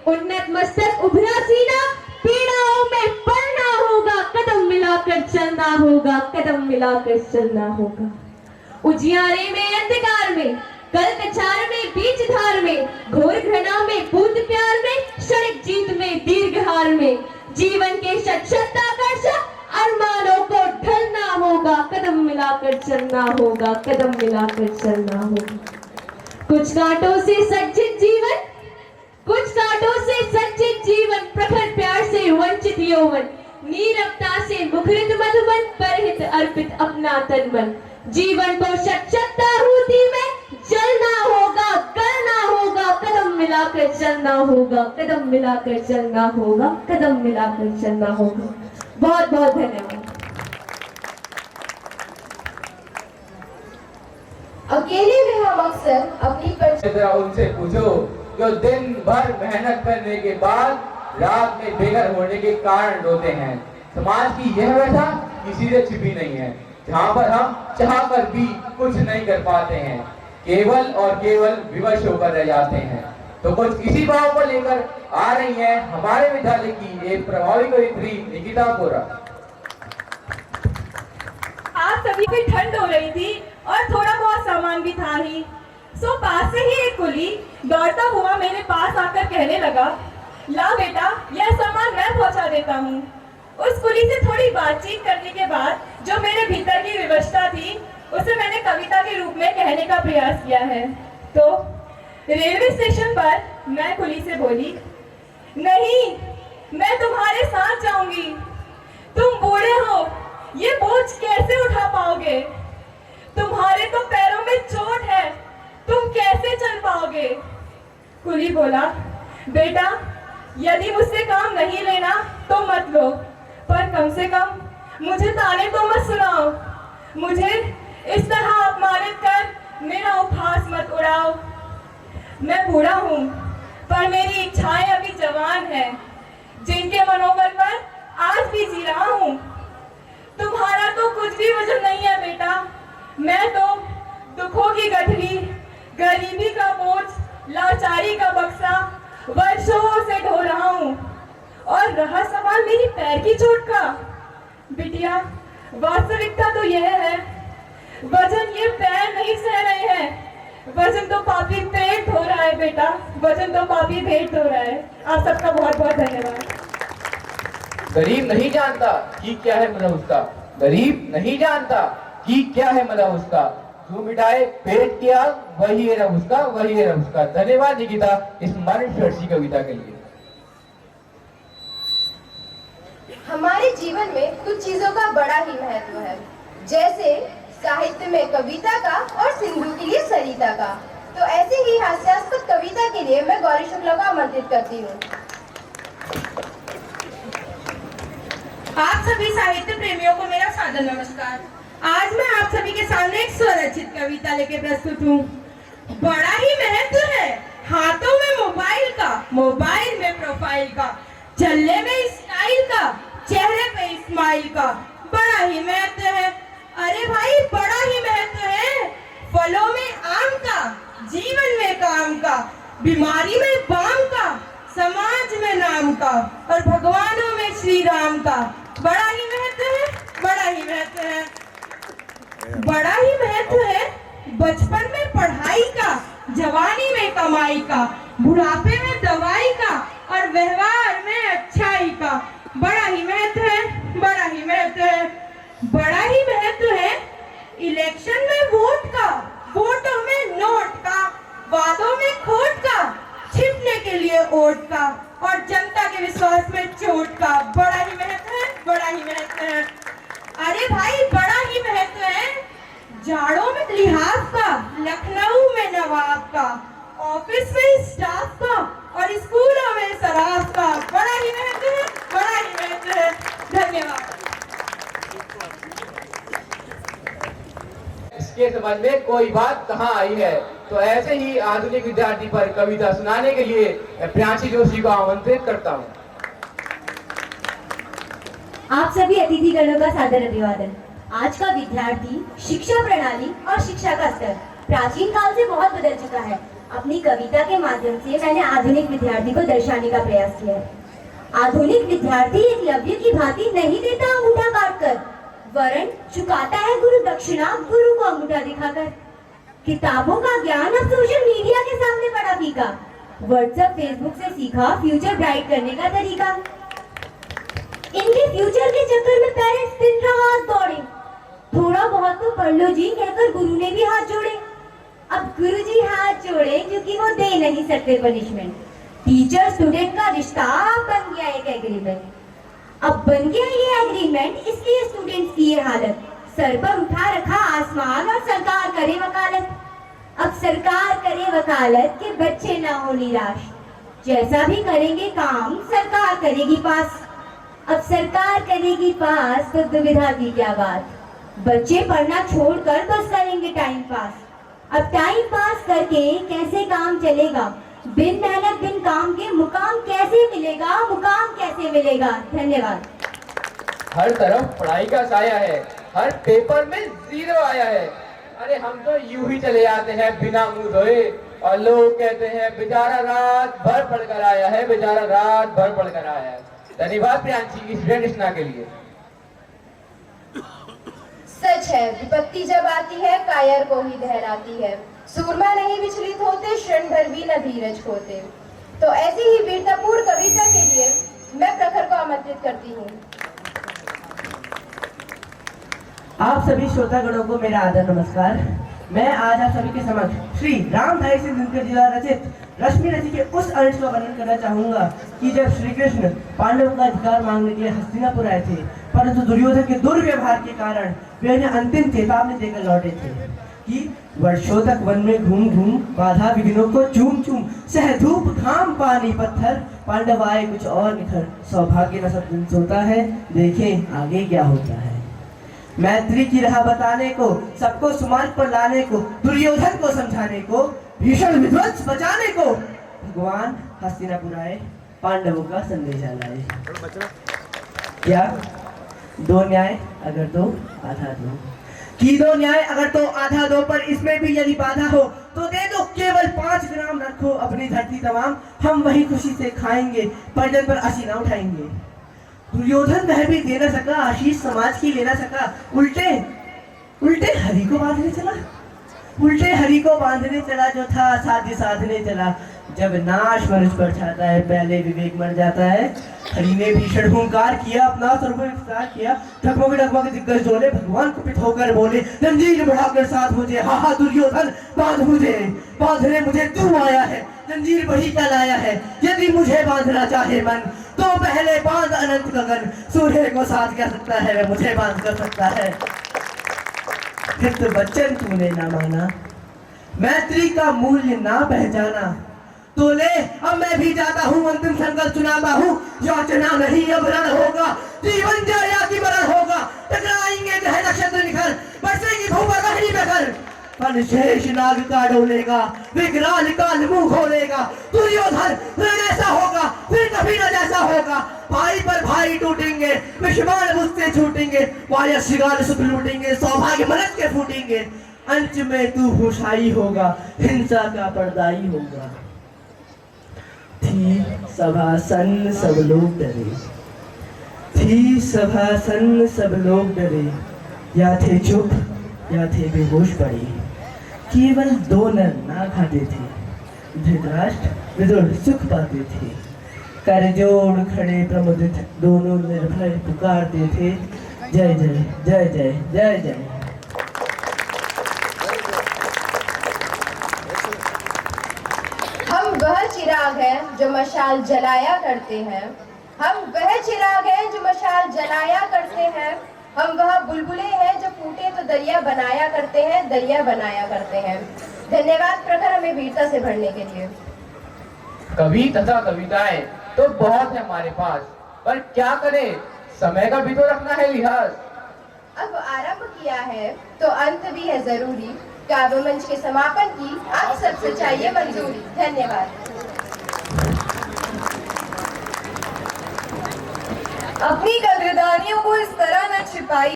उन्नत मस्तक उभरा सीना, पीड़ाओं में पड़ना होगा, कदम मिलाकर चलना होगा, कदम मिलाकर चलना होगा। उजियारे में अंधकार में, कल कछार में बीच धार में, घोर घृणा में बूंद प्यार में, क्षणिक जीत में दीर्घ हार में, जीवन के शताकर्ष अरमानों को ढलना होगा, कदम मिलाकर चलना होगा, कदम मिलाकर चलना होगा। कुछ कांटों से सज्जित जीवन, कुछ कांटों से सज्जित जीवन, प्रखर प्यार से वंचित यौवन, नीरवता से मुखरित मधुबन, परहित अर्पित अपना तन मन। जीवन को शताहूति में जलना होगा, गलना होगा, कदम मिलाकर चलना होगा, कदम मिलाकर चलना होगा, कदम मिलाकर चलना होगा। बहुत बहुत धन्यवाद। अकेले में हम अक्सर अपनी उनसे पूछो जो दिन भर मेहनत करने के बाद रात में बेघर होने के कारण रोते हैं। समाज की यह व्यथा किसी से छिपी नहीं है, जहाँ पर हम चाहकर भी कुछ नहीं कर पाते हैं, केवल और केवल विवश होकर रह जाते हैं। तो कुछ इसी भाव को लेकर आ रही है हमारे विद्यालय की एक प्रभावी कवित्री निकिता बोरा। आज सभी की ठंड हो रही थी और थोड़ा बहुत सामान भी था ही। सो पास से ही एक कुली दौड़ता हुआ मेरे पास आकर कहने लगा, ला बेटा यह सामान मैं पहुंचा देता हूँ। उस कुली से थोड़ी बातचीत करने के बाद जो मेरे भीतर की विवशता थी उसे मैंने कविता के रूप में कहने का प्रयास किया है। तो रेलवे स्टेशन पर मैं कुली से बोली, नहीं मैं तुम्हारे साथ जाऊंगी, तुम बूढ़े हो, ये बोझ कैसे उठा पाओगे, तुम्हारे तो पैरों में चोट है, तुम कैसे चल पाओगे। कुली बोला, बेटा यदि मुझसे काम नहीं लेना तो मत लो, पर कम से कम मुझे ताने तो मत सुनाओ, मुझे इस तरह अपमानित कर मेरा उपहास मत उड़ाओ। मैं बूढ़ा हूँ पर मेरी इच्छाएं अभी जवान हैं, जिनके मनोबल पर आज भी जी रहा हूँ। तुम्हारा तो कुछ भी वजन नहीं है बेटा, मैं तो दुखों की गठरी, गरीबी का बोझ, लाचारी का बक्सा वर्षों से ढो रहा हूँ। और रहा सवाल मेरी पैर की चोट का, बिटिया वास्तविकता तो यह है, वजन ये पैर नहीं सह रहे हैं, वजन तो पापी पेट धो रहा है बेटा, वजन तो पापी पेट धो रहा है। आप सबका बहुत बहुत धन्यवाद। गरीब नहीं जानता कि क्या है मतलब उसका, गरीब नहीं जानता कि क्या है मतलब उसका, जो मिटाए पेट की आग वही है रब उसका, वही है रब उसका। धन्यवाद निकिता इस मनुष्य कविता के लिए। हमारे जीवन में कुछ चीजों का बड़ा ही महत्व है, जैसे साहित्य में कविता का और सिंधु के लिए सरिता का। तो ऐसे ही हास्यास्पद कविता के लिए मैं गौरी शुक्ला को आमंत्रित करती हूँ। आप सभी साहित्य प्रेमियों को मेरा सादर नमस्कार। आज मैं आप सभी के सामने एक स्वरचित कविता लेके प्रस्तुत हूँ। बड़ा ही महत्व है हाथों में मोबाइल का, मोबाइल में प्रोफाइल का, चलने में स्टाइल का, चेहरे पे स्माइल का, बड़ा ही महत्व है। अरे भाई बड़ा ही महत्व है फलों में आम का, जीवन में काम का, बीमारी में बाम का, समाज में नाम का और भगवानों में श्री राम का। बड़ा ही महत्व है, बड़ा ही महत्व है, बड़ा ही महत्व है बचपन में पढ़ाई का, जवानी में कमाई का, बुढ़ापे में दवाई का और व्यवहार में अच्छाई का। बड़ा ही महत्व है, बड़ा ही महत्व है, बड़ा ही महत्व है इलेक्शन में वोट का, वोटों में नोट का, वादों में खोट का, छिपने के लिए वोट का और जनता के विश्वास में चोट का। बड़ा ही महत्व है, बड़ा ही महत्व है। अरे भाई बड़ा ही महत्व है जाड़ों में लिहाज का, लखनऊ में नवाब का, ऑफिस में स्टाफ का और स्कूलों में शराब का। बड़ा ही महत्व है, बड़ा ही महत्व है। धन्यवाद। इसके समझ में कोई बात कहाँ आई है, तो ऐसे ही आधुनिक विद्यार्थी पर कविता सुनाने के लिए प्रियांशी जोशी को आमंत्रित करता हूँ। आप सभी अतिथिगणों का सादर अभिवादन। आज का विद्यार्थी, शिक्षा प्रणाली और शिक्षा का स्तर प्राचीन काल से बहुत बदल चुका है। अपनी कविता के माध्यम से मैंने आधुनिक विद्यार्थी को दर्शाने का प्रयास किया है। आधुनिक विद्यार्थी एकलव्य की भांति नहीं देता अंगूठा काटकर, वरन चुकाता है गुरु दक्षिणा गुरु को अंगूठा दिखाकर। किताबों का ज्ञान अब सोशल मीडिया के सामने पड़ा फीका, व्हाट्सएप फेसबुक से सीखा फ्यूचर ब्राइट करने का तरीका। इनके फ्यूचर के चक्कर में पेरेंट्स दिन रात दौड़े, थोड़ा बहुत तो पढ़ लो जी कहकर गुरु ने भी हाथ जोड़े। अब गुरुजी हाथ जोड़े क्योंकि वो दे नहीं सकते पनिशमेंट। टीचर स्टूडेंट का रिश्ता बन गया एक एग्रीमेंट। अब बन गया ये एग्रीमेंट, इसलिए स्टूडेंट्स की ये हालत, सर पर उठा रखा आसमान और सरकार करे वकालत। अब सरकार करे वकालत के बच्चे ना हो निराश, जैसा भी करेंगे काम सरकार करेगी पास। अब सरकार करेगी पास तो दुविधा की क्या बात, बच्चे पढ़ना छोड़कर बस करेंगे टाइम पास। अब टाइम पास करके कैसे काम चलेगा, बिन मेहनत बिन काम के मुकाम कैसे मिलेगा, मुकाम कैसे मिलेगा। धन्यवाद। हर तरफ पढ़ाई का साया है, हर पेपर में 0 आया है। अरे हम तो यूं ही चले आते हैं बिना मुंह धोए, और लोग कहते हैं बेचारा रात भर पढ़कर आया है, बेचारा रात भर पढ़कर आया है। धन्यवाद प्रियांशी स्टूडेंट रचना के लिए। सच है विपत्ति जब आती है कायर को ही दहराती है, सूरमा नहीं विचलित होते क्षण भर भी न धीरज खोते। तो ऐसी ही वीरतापूर्ण कविता के लिए मैं प्रखर को आमंत्रित करती हूँ। आप सभी श्रोतागणों को मेरा आदर नमस्कार। मैं आज आप सभी के समक्ष श्री रामधारी सिंह दिनकर जी द्वारा रचित रश्मि रचि के उस अंश का वर्णन करना चाहूंगा कि जब श्री कृष्ण पांडवों का अधिकार मांगने के लिए हस्तिनापुर आए थे, परंतु दुर्योधन के दुर्व्यवहार के कारण वे उन्हें अंतिम चेतावनी देकर लौटे थे कि वर्षों तक वन में घूम घूम बाधा विघ्नों को चूम चूम सह धूप घाम पानी पत्थर, पांडव आए कुछ और निखर, सौभाग्य न सब दिन सोता है, देखें आगे क्या होता है। मैत्री की राह बताने को, सबको सुमार्ग पर लाने को, दुर्योधन को समझाने को, भीषण विध्वंस बचाने को भगवान हस्तिनापुर आए, पांडवों का संदेशा लाए। क्या दो न्याय अगर दो आधा दो, कि दो न्याय अगर तो आधा दो, पर इसमें भी यदि बाधा हो तो दे दो केवल 5 ग्राम, रखो अपनी धरती तमाम, हम वही खुशी से खाएंगे, पर्जन पर असी न उठाएंगे। दुर्योधन वह भी दे न सका, आशीष समाज की ले न सका, उल्टे उल्टे हरि को बांधने चला, उल्टे हरि को बांधने चला, जो था साध्य साधने चला। जब नाश मनुष्य पर छाता है, पहले विवेक मर जाता है। हरि ने भीषण हुंकार किया, अपना सर्व विस्तार किया, ठगमोगे डगमोगे दिग्गज डोले, भगवान कुपित होकर बोले, जंजीर बढ़ाकर साथ मुझे, हा हा दुर्योधन बांध मुझे, बांधने मुझे तू आया है, जंजीर वही कल आया है, यदि मुझे बांधना चाहे मन तो पहले बांध अनंत गगन, सूर्य को साथ कर सकता है वह मुझे बांध कर सकता है। फिर तो वचन तूने ना माना, मैत्री का मूल्य ना पहचाना, तो ले अब मैं भी जाता हूँ, अंतिम संकल्प चुनाता हूँ, याचना नहीं अब रण होगा, जीवन जया की मरण होगा, टकराएंगे चाहे नक्षत्र निखर, बरसेगी भूपा गहरी बहर, पर शेष नाग का डोलेगा, विकराल काल मुंह खोलेगा, दुर्योधन फिर ऐसा होगा, फिर कभी न जैसा होगा, भाई पर भाई टूटेंगे, विषमान मुझसे छूटेंगे, वाया शिगाल सुख लूटेंगे, सौभाग्य मरद के फूटेंगे, अंत में तू हुशाई होगा, हिंसा का पर्दाई होगा। थी सभा सन्न सब लोग डरे, थी सभा सन्न सब लोग डरे, या थे चुप या थे बेहोश पड़े, केवल 2 नर ना खाते थे, धृतराष्ट्र विदुर सुख पाते थे, कर जोड़ खड़े प्रमुदित दोनों निर्भय पुकारते थे, जय जय जय जय जय जय। हम वह चिराग हैं जो मशाल जलाया करते हैं, हम वह चिराग हैं जो मशाल जलाया करते हैं, हम वह बुलबुले हैं जो फूटे तो दरिया बनाया करते हैं, दरिया बनाया करते हैं। धन्यवाद प्रखर हमें वीरता से भरने के लिए। कवि तथा कविताएं तो बहुत है हमारे पास, पर क्या करें, समय का भी तो रखना है लिहाज। अब आरंभ किया है तो अंत भी है जरूरी, काव्य मंच के समापन की आप सबसे चाहिए मंजूरी। धन्यवाद। अपनी कदरदानियों को इस तरह न छिपाई